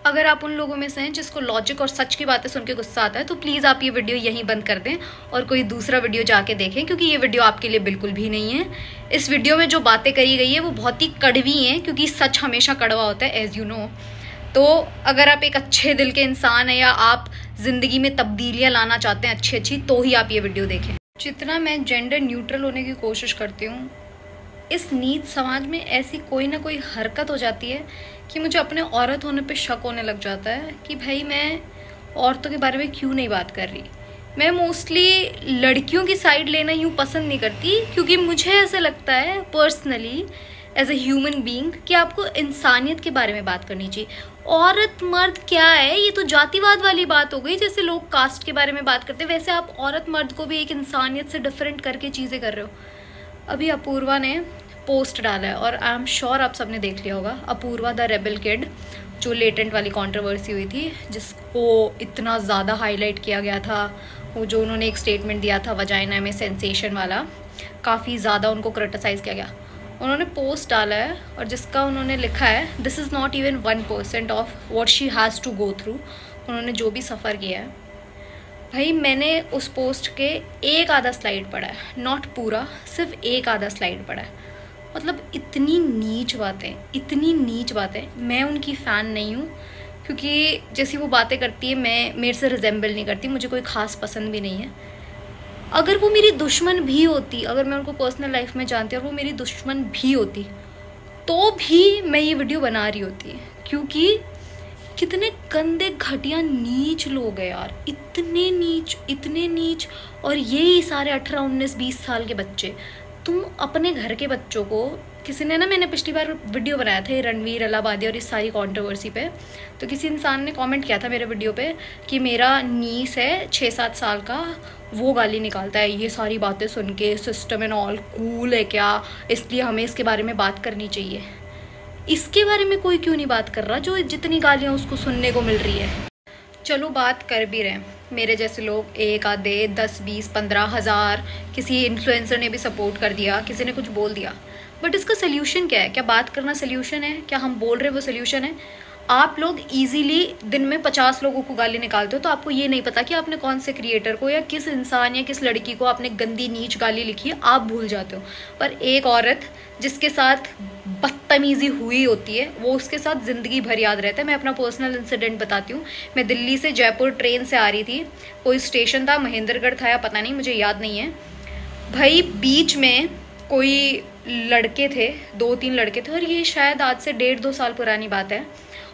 अगर आप उन लोगों में से हैं जिसको लॉजिक और सच की बातें सुन के गुस्सा आता है तो प्लीज़ आप ये वीडियो यहीं बंद कर दें और कोई दूसरा वीडियो जाके देखें, क्योंकि ये वीडियो आपके लिए बिल्कुल भी नहीं है। इस वीडियो में जो बातें करी गई है वो बहुत ही कड़वी हैं, क्योंकि सच हमेशा कड़वा होता है, एज यू नो। तो अगर आप एक अच्छे दिल के इंसान हैं या आप ज़िंदगी में तब्दीलियाँ लाना चाहते हैं अच्छी, तो ही आप ये वीडियो देखें। जितना मैं जेंडर न्यूट्रल होने की कोशिश करती हूँ, इस नीच समाज में ऐसी कोई ना कोई हरकत हो जाती है कि मुझे अपने औरत होने पे शक होने लग जाता है कि भाई मैं औरतों के बारे में क्यों नहीं बात कर रही। मैं मोस्टली लड़कियों की साइड लेना यूँ पसंद नहीं करती, क्योंकि मुझे ऐसा लगता है personally as a human being कि आपको इंसानियत के बारे में बात करनी चाहिए। औरत मर्द क्या है, ये तो जातिवाद वाली बात हो गई। जैसे लोग कास्ट के बारे में बात करते हैं, वैसे आप औरत मर्द को भी एक इंसानियत से डिफरेंट करके चीज़ें कर रहे हो। अभी अपूर्वा ने पोस्ट डाला है और आई एम श्योर आप सबने देख लिया होगा, अपूर्वा द रेबल किड, जो लेटेंट वाली कंट्रोवर्सी हुई थी, जिसको इतना ज़्यादा हाईलाइट किया गया था। वो जो उन्होंने एक स्टेटमेंट दिया था वजाइना में सेंसेशन वाला, काफ़ी ज़्यादा उनको क्रिटिसाइज़ किया गया। उन्होंने पोस्ट डाला है और जिसका उन्होंने लिखा है, this is not even 1% of what she has to go through. उन्होंने जो भी सफ़र किया है भाई, मैंने उस पोस्ट के एक आधा स्लाइड पढ़ा है, नॉट पूरा, सिर्फ एक आधा स्लाइड पढ़ा है। मतलब इतनी नीच बातें, मैं उनकी फ़ैन नहीं हूँ, क्योंकि जैसी वो बातें करती है मैं मेरे से रिजेंबल नहीं करती, मुझे कोई ख़ास पसंद भी नहीं है। अगर वो मेरी दुश्मन भी होती, अगर मैं उनको पर्सनल लाइफ में जानती और वो मेरी दुश्मन भी होती, तो भी मैं ये वीडियो बना रही होती, क्योंकि कितने गंदे घटिया नीच लोग हैं यार, इतने नीच। और यही सारे 18, 19, 20 साल के बच्चे। तुम अपने घर के बच्चों को, किसी ने ना, मैंने पिछली बार वीडियो बनाया था रणवीर अलाहाबादी और इस सारी कंट्रोवर्सी पे, तो किसी इंसान ने कमेंट किया था मेरे वीडियो पे कि मेरा नीस है 6-7 साल का, वो गाली निकालता है ये सारी बातें सुन के, सिस्टम एंड ऑल कूल है क्या, इसलिए हमें इसके बारे में बात करनी चाहिए। इसके बारे में कोई क्यों नहीं बात कर रहा, जो जितनी गालियाँ उसको सुनने को मिल रही है। चलो बात कर भी रहे हैं, मेरे जैसे लोग एक आधे 10, 20, 15 हज़ार, किसी इन्फ्लुएंसर ने भी सपोर्ट कर दिया, किसी ने कुछ बोल दिया, बट इसका सल्यूशन क्या है? क्या बात करना सल्यूशन है? क्या हम बोल रहे हैं वो सल्यूशन है? आप लोग इजीली दिन में 50 लोगों को गाली निकालते हो, तो आपको ये नहीं पता कि आपने कौन से क्रिएटर को या किस इंसान या किस लड़की को आपने गंदी नीच गाली लिखी है, आप भूल जाते हो। पर एक औरत जिसके साथ बदतमीज़ी हुई होती है, वो उसके साथ ज़िंदगी भर याद रहता है। मैं अपना पर्सनल इंसिडेंट बताती हूँ। मैं दिल्ली से जयपुर ट्रेन से आ रही थी, कोई स्टेशन था, महेंद्रगढ़ था या पता नहीं, मुझे याद नहीं है भाई। बीच में कोई लड़के थे, 2-3 लड़के थे, और ये शायद आज से 1.5-2 साल पुरानी बात है।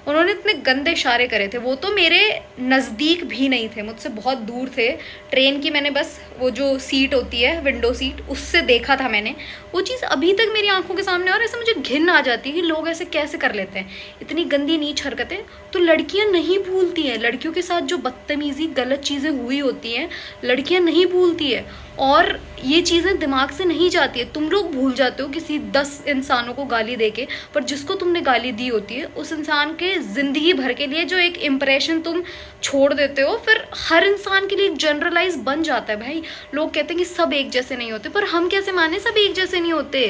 उन्होंने इतने गंदे इशारे करे थे, वो तो मेरे नज़दीक भी नहीं थे, मुझसे बहुत दूर थे। ट्रेन की मैंने बस वो जो सीट होती है, विंडो सीट, उससे देखा था मैंने। वो चीज़ अभी तक मेरी आंखों के सामने, और ऐसे मुझे घिन आ जाती है कि लोग ऐसे कैसे कर लेते हैं, इतनी गंदी नीच हरकतें। तो लड़कियां नहीं भूलती हैं, लड़कियों के साथ जो बदतमीज़ी गलत चीज़ें हुई होती हैं, लड़कियां नहीं भूलती है, और ये चीज़ें दिमाग से नहीं जाती है। तुम लोग भूल जाते हो किसी 10 इंसानों को गाली देके, पर जिसको तुमने गाली दी होती है उस इंसान के ज़िंदगी भर के लिए जो एक इम्प्रेशन तुम छोड़ देते हो, फिर हर इंसान के लिए एक जनरलाइज बन जाता है। भाई लोग कहते हैं कि सब एक जैसे नहीं होते, पर हम कैसे माने सब एक जैसे नहीं होते?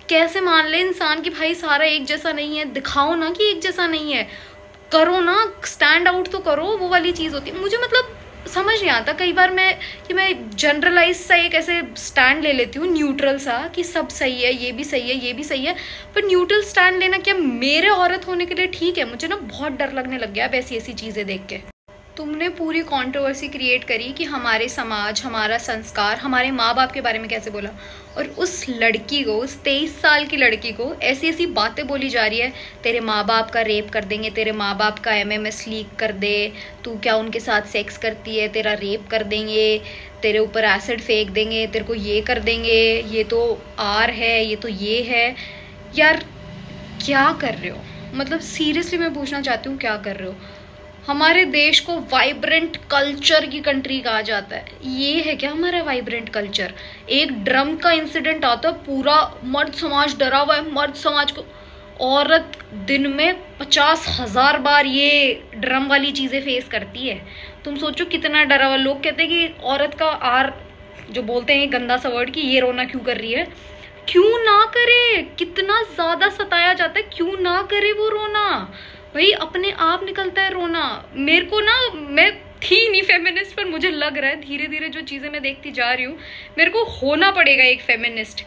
कैसे मान ले इंसान कि भाई सारा एक जैसा नहीं है? दिखाओ ना कि एक जैसा नहीं है, करो ना, स्टैंड आउट तो करो। वो वाली चीज़ होती है। मुझे मतलब समझ नहीं आता कई बार मैं जनरलाइज सा एक ऐसे स्टैंड ले लेती हूँ, न्यूट्रल सा, कि सब सही है, ये भी सही है, ये भी सही है। पर न्यूट्रल स्टैंड लेना क्या मेरे औरत होने के लिए ठीक है? मुझे ना बहुत डर लगने लग गया अब ऐसी चीज़ें देख के। तुमने पूरी कंट्रोवर्सी क्रिएट करी कि हमारे समाज, हमारा संस्कार, हमारे माँ बाप के बारे में कैसे बोला, और उस लड़की को, उस 23 साल की लड़की को ऐसी बातें बोली जा रही है, तेरे माँ बाप का रेप कर देंगे, तेरे माँ बाप का MMS लीक कर दे, तू क्या उनके साथ सेक्स करती है, तेरा रेप कर देंगे, तेरे ऊपर एसिड फेंक देंगे, तेरे को ये कर देंगे, ये तो आर है, ये तो ये है। यार क्या कर रहे हो? मतलब सीरियसली मैं पूछना चाहती हूँ, क्या कर रहे हो? हमारे देश को वाइब्रेंट कल्चर की कंट्री कहा जाता है, ये है क्या हमारा वाइब्रेंट कल्चर? एक ड्रम का इंसिडेंट आता है, पूरा मर्द समाज डरा हुआ है, मर्द समाज को, औरत दिन में 50,000 बार ये ड्रम वाली चीजें फेस करती है। तुम सोचो कितना डरा हुआ। लोग कहते हैं कि औरत का आर, जो बोलते हैं गंदा सा वर्ड, कि ये रोना क्यों कर रही है। क्यों ना करे? कितना ज्यादा सताया जाता है, क्यों ना करे वो रोना? भाई अपने आप निकलता है रोना। मेरे को ना, मैं थी नहीं फेमिनिस्ट, पर मुझे लग रहा है धीरे धीरे जो चीज़ें मैं देखती जा रही हूँ, मेरे को होना पड़ेगा एक फेमिनिस्ट।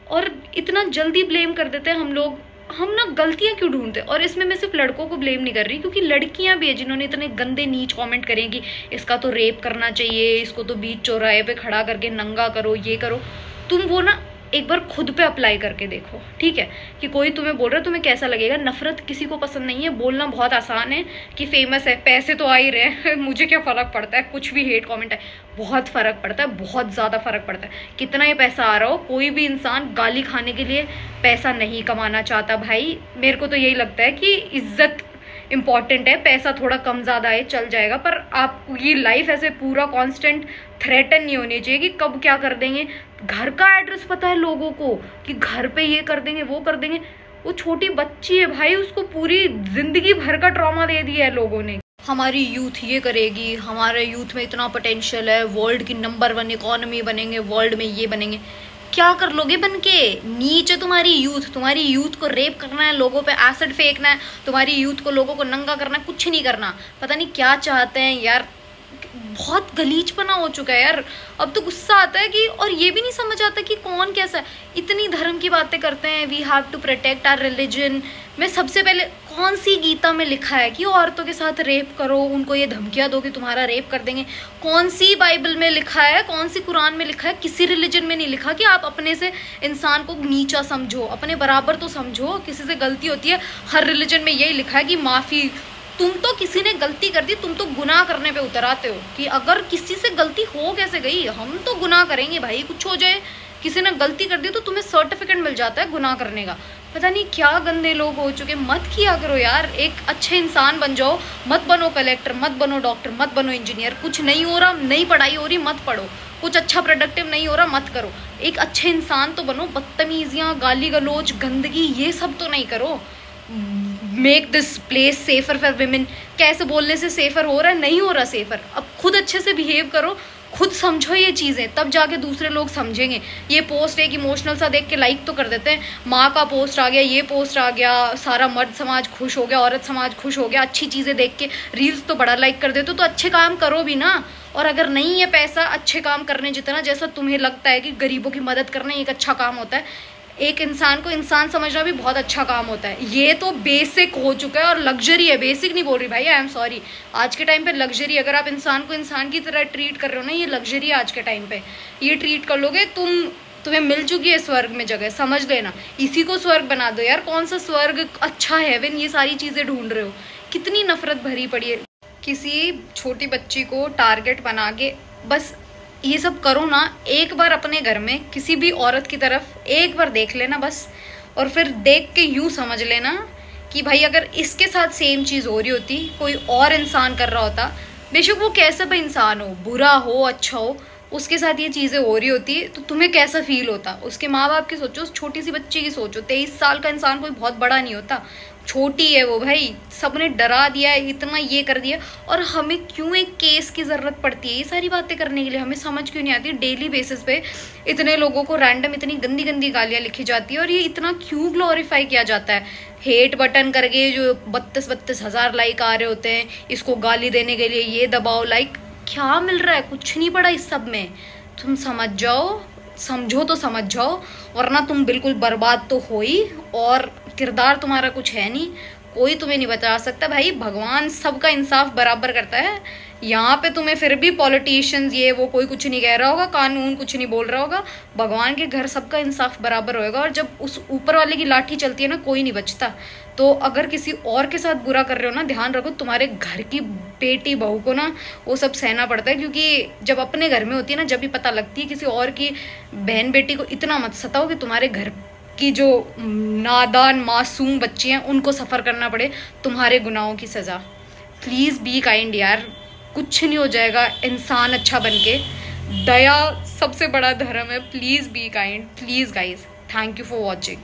और इतना जल्दी ब्लेम कर देते हैं हम लोग, हम ना गलतियां क्यों ढूंढते हैं। और इसमें मैं सिर्फ लड़कों को ब्लेम नहीं कर रही, क्योंकि लड़कियां भी है जिन्होंने इतने गंदे नीच कमेंट करेंगी, इसका तो रेप करना चाहिए, इसको तो बीच चौराहे पे खड़ा करके नंगा करो, ये करो। तुम वो ना एक बार खुद पे अप्लाई करके देखो, ठीक है, कि कोई तुम्हें बोल रहा है, तुम्हें कैसा लगेगा। नफरत किसी को पसंद नहीं है, बोलना बहुत आसान है कि फेमस है, पैसे तो आ ही रहे हैं मुझे क्या फ़र्क पड़ता है, कुछ भी हेट कमेंट है, बहुत फ़र्क पड़ता है, बहुत ज़्यादा फ़र्क पड़ता है कितना ही पैसा आ रहा हो। कोई भी इंसान गाली खाने के लिए पैसा नहीं कमाना चाहता भाई। मेरे को तो यही लगता है कि इज्जत इम्पॉर्टेंट है, पैसा थोड़ा कम ज़्यादा है चल जाएगा, पर आपको ये लाइफ ऐसे पूरा कांस्टेंट थ्रेटन नहीं होनी चाहिए कि कब क्या कर देंगे। घर का एड्रेस पता है लोगों को कि घर पे ये कर देंगे, वो कर देंगे। वो छोटी बच्ची है भाई, उसको पूरी जिंदगी भर का ट्रॉमा दे दिया है लोगों ने। हमारी यूथ ये करेगी, हमारे यूथ में इतना पोटेंशियल है, वर्ल्ड की नंबर 1 इकोनॉमी बनेंगे, वर्ल्ड में ये बनेंगे। क्या कर लोगे बन के? नीचे तुम्हारी यूथ को रेप करना है, लोगों पे एसिड फेंकना है, तुम्हारी यूथ को लोगों को नंगा करना है, कुछ नहीं करना। पता नहीं क्या चाहते हैं यार, बहुत गलीचपना हो चुका है यार। अब तो गुस्सा आता है कि, और ये भी नहीं समझ आता कि कौन कैसा है। इतनी धर्म की बातें करते हैं, we have to protect our religion. मैं सबसे पहले, कौन सी गीता में लिखा है कि औरतों के साथ रेप करो, उनको ये धमकियां दो कि तुम्हारा रेप कर देंगे? कौन सी बाइबल में लिखा है, कौन सी कुरान में लिखा है? किसी रिलीजन में नहीं लिखा कि आप अपने से इंसान को नीचा समझो, अपने बराबर तो समझो। किसी से गलती होती है, हर रिलीजन में यही लिखा है कि माफ़ी। तुम तो किसी ने गलती कर दी, तुम तो गुनाह करने पे उतर आते हो कि अगर किसी से गलती हो कैसे गई, हम तो गुनाह करेंगे भाई, कुछ हो जाए, किसी ने गलती कर दी तो तुम्हें सर्टिफिकेट मिल जाता है गुनाह करने का। पता नहीं क्या गंदे लोग हो चुके। मत किया करो यार, एक अच्छे इंसान बन जाओ, मत बनो कलेक्टर, मत बनो डॉक्टर, मत बनो इंजीनियर। कुछ नहीं हो रहा, नई पढ़ाई हो रही, मत पढ़ो। कुछ अच्छा प्रोडक्टिव नहीं हो रहा, मत करो। एक अच्छे इंसान तो बनो। बदतमीजियाँ, गाली गलोच, गंदगी, ये सब तो नहीं करो। Make this place safer for women. कैसे बोलने से सेफर हो रहा है? नहीं हो रहा सेफर। अब खुद अच्छे से बिहेव करो, खुद समझो ये चीज़ें, तब जाके दूसरे लोग समझेंगे। ये पोस्ट एक इमोशनल सा देख के लाइक तो कर देते हैं, माँ का पोस्ट आ गया, ये पोस्ट आ गया, सारा मर्द समाज खुश हो गया, औरत समाज खुश हो गया। अच्छी चीज़ें देख के रील्स तो बड़ा लाइक कर देते हो, तो अच्छे काम करो भी ना। और अगर नहीं है पैसा अच्छे काम करने जितना, जैसा तुम्हें लगता है कि गरीबों की मदद करना एक अच्छा काम होता है, एक इंसान को इंसान समझना भी बहुत अच्छा काम होता है। ये तो बेसिक हो चुका है और लग्जरी है। बेसिक नहीं बोल रही भाई, आई एम सॉरी। आज के टाइम पे लग्जरी, अगर आप इंसान को इंसान की तरह ट्रीट कर रहे हो ना, ये लग्जरी है आज के टाइम पे। ये ट्रीट कर लोगे तुम्हें मिल चुकी है स्वर्ग में जगह, समझ लेना। इसी को स्वर्ग बना दो यार। कौन सा स्वर्ग, अच्छा हेवन, ये सारी चीज़ें ढूंढ रहे हो? कितनी नफरत भरी पड़ी है। किसी छोटी बच्ची को टारगेट बना के बस ये सब करो ना, एक बार अपने घर में किसी भी औरत की तरफ एक बार देख लेना बस, और फिर देख के यूँ समझ लेना कि भाई अगर इसके साथ सेम चीज़ हो रही होती, कोई और इंसान कर रहा होता, बेशक वो कैसा भी इंसान हो, बुरा हो अच्छा हो, उसके साथ ये चीज़ें हो रही होती तो तुम्हें कैसा फील होता? उसके माँ बाप की सोचो, उस छोटी सी बच्ची की सोचो। 23 साल का इंसान कोई बहुत बड़ा नहीं होता, छोटी है वो भाई। सबने डरा दिया है, इतना ये कर दिया, और हमें क्यों एक केस की ज़रूरत पड़ती है ये सारी बातें करने के लिए? हमें समझ क्यों नहीं आती? डेली बेसिस पे इतने लोगों को रैंडम इतनी गंदी गंदी गालियाँ लिखी जाती है, और ये इतना क्यों ग्लोरीफाई किया जाता है? हेट बटन करके जो 32 हज़ार लाइक आ रहे होते हैं, इसको गाली देने के लिए ये दबाओ लाइक। क्या मिल रहा है? कुछ नहीं पड़ा इस सब में। तुम समझ जाओ, समझो तो समझ जाओ, वरना तुम बिल्कुल बर्बाद तो हो ही, और किरदार तुम्हारा कुछ है नहीं, कोई तुम्हें नहीं बचा सकता भाई। भगवान सबका इंसाफ बराबर करता है। यहाँ पे तुम्हें फिर भी पॉलिटिशियंस ये वो कोई कुछ नहीं कह रहा होगा, कानून कुछ नहीं बोल रहा होगा, भगवान के घर सबका इंसाफ बराबर होएगा। और जब उस ऊपर वाले की लाठी चलती है ना, कोई नहीं बचता। तो अगर किसी और के साथ बुरा कर रहे हो ना, ध्यान रखो तुम्हारे घर की बेटी बहू को ना वो सब सहना पड़ता है, क्योंकि जब अपने घर में होती है ना, जब भी पता लगती है। किसी और की बहन बेटी को इतना मत सताओ कि तुम्हारे घर की जो नादान मासूम बच्चे हैं उनको सफ़र करना पड़े तुम्हारे गुनाहों की सज़ा। प्लीज़ बी काइंड यार, कुछ नहीं हो जाएगा इंसान अच्छा बनके। दया सबसे बड़ा धर्म है। Please be kind, please guys. Thank you for watching.